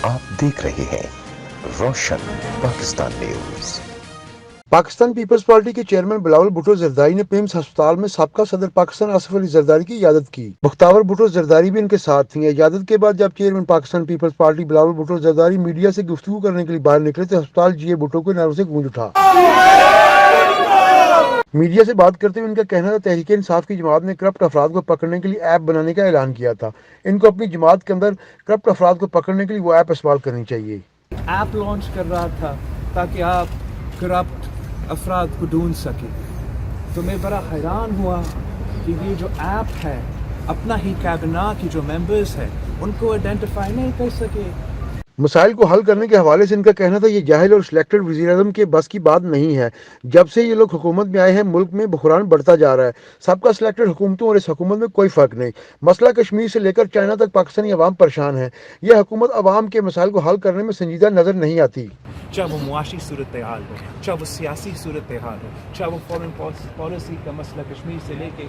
आप देख रहे हैं Roshan Pakistan news. Pakistan peoples Party के चेयरमैन बिलावल भुट्टो जरदारी ने पिम्स अस्पताल में साबका सदर पाकिस्तान आसिफ अली जरदारी की इयादत की। मुख्तार भुट्टो जरदारी भी उनके साथ थी। इयादत के बाद जब chairman Pakistan peoples party Bilawal Bhutto Zardari media से गुफ्तगू करने के लिए बाहर निकले तो अस्पताल जीए भुट्टो के नारों से गूंज उठा। मीडिया से बात करते हुए उनका कहना था, तहरीक इंसाफ की जमात ने करप्ट अफराद को पकड़ने के लिए ऐप बनाने का ऐलान किया था। इनको अपनी जमात के अंदर करप्ट अफराद को पकड़ने के लिए वो ऐप इस्तेमाल करनी चाहिए। ऐप लॉन्च कर रहा था ताकि आप करप्ट अफराद को ढूंढ सके। तो मैं बड़ा हैरान हुआ कि ये जो ऐप है अपना ही कैबिनेट की जो मेंबर्स हैं उनको आइडेंटिफाई नहीं कर सके। मसाइल को हल करने के हवाले से इनका कहना था, ये जाहिल और सिलेक्टेड वज़ीर-ए-आज़म के बस की बात नहीं है। जब से ये लोग हुकूमत में आए हैं मुल्क में बहरान बढ़ता जा रहा है। सबका सिलेक्टेड हुकूमतों और इस हुकूमत में कोई फ़र्क नहीं। मसला कश्मीर से लेकर चाइना तक पाकिस्तानी अवाम परेशान है। यह हुकूमत अवाम के मसाइल को हल करने में संजीदा नज़र नहीं आती। चाहे वो मुआशी सूरत हाल हो, चाहे वो सियासी सूरत हाल हो, चाहे वो फॉरेन पॉलिसी का मसला कश्मीर से लेके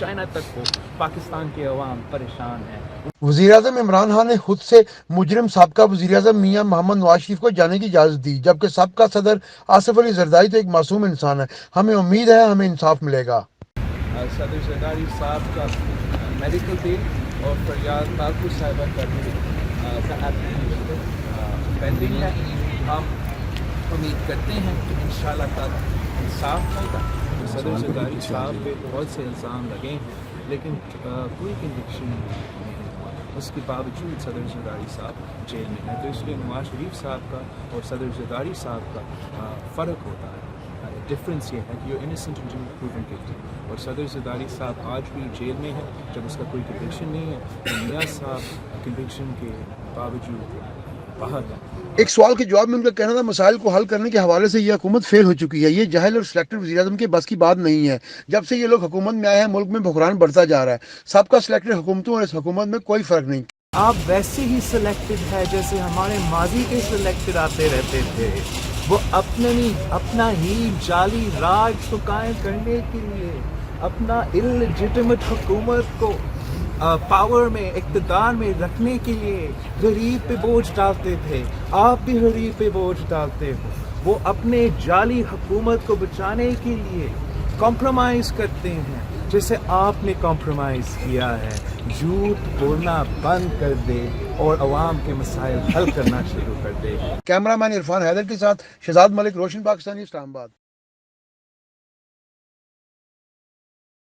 चाइना तक हो, पाकिस्तान के अवाम परेशान है। वज़ीर-ए-आज़म इमरान खान ने खुद से मुजरिम साबका वज़ीर-ए-आज़म मियां मोहम्मद नवाज शरीफ को जाने की इजाज़त दी, जबकि साबका सदर आसिफ अली जरदारी तो एक मासूम इंसान है। हमें उम्मीद है हमें इंसाफ मिलेगा। सदर जरदारी साहब का मेडिकल बिल और फरियाद ताकू साहिबा का पेंडिंग है। हम उम्मीद करते हैं कि इंशाल्लाह ताला इंसाफ होगा। सदर जरदारी साहब पे बहुत से इल्ज़ाम लगे हैं लेकिन कोई कन्विक्शन नहीं हुआ। उसके बावजूद सदर जरदारी साहब जेल में हैं। तो इसलिए नवाज शरीफ साहब का और सदर जरदारी साहब का फ़र्क होता है। डिफरेंस ये है कि ये इनोसेंट एंड प्रूवन गिल्टी और सदर जरदारी साहब आज भी जेल में है जब उसका कोई कन्विक्शन नहीं है। तो मियां साहब कन्विक्शन के बावजूद बाहर है। एक सवाल के जवाब में उनका कहना था, मसाइल को हल करने के हवाले से ये हुकूमत फेल हो चुकी है। ये जाहिल और सिलेक्टेड वज़ीर-ए-आज़म के बस की बात नहीं है। जब से ये लोग हुकूमत में आए हैं मुल्क में बहरान बढ़ता जा रहा है। सबका सिलेक्टेड हुकूमतों और इस हुकूमत में कोई फ़र्क नहीं। आप वैसे ही सिलेक्टेड है जैसे हमारे माजी के सिलेक्टेड आते रहते थे। वो अपना ही जाली राज को कायम करने के लिए अपना इललेजिटिमेट हुकूमत को पावर में इक़्तिदार में रखने के लिए गरीब पे बोझ डालते थे। आप भी गरीब पे बोझ डालते हो। वो अपने जाली हुकूमत को बचाने के लिए कॉम्प्रोमाइज़ करते हैं जैसे आपने कॉम्प्रोमाइज़ किया है। झूठ बोलना बंद कर दे और अवाम के मसाइल हल करना शुरू कर दे। कैमरामैन इरफान हैदर के साथ शहजाद मलिक, रोशन पाकिस्तानी, इस्लामाबाद।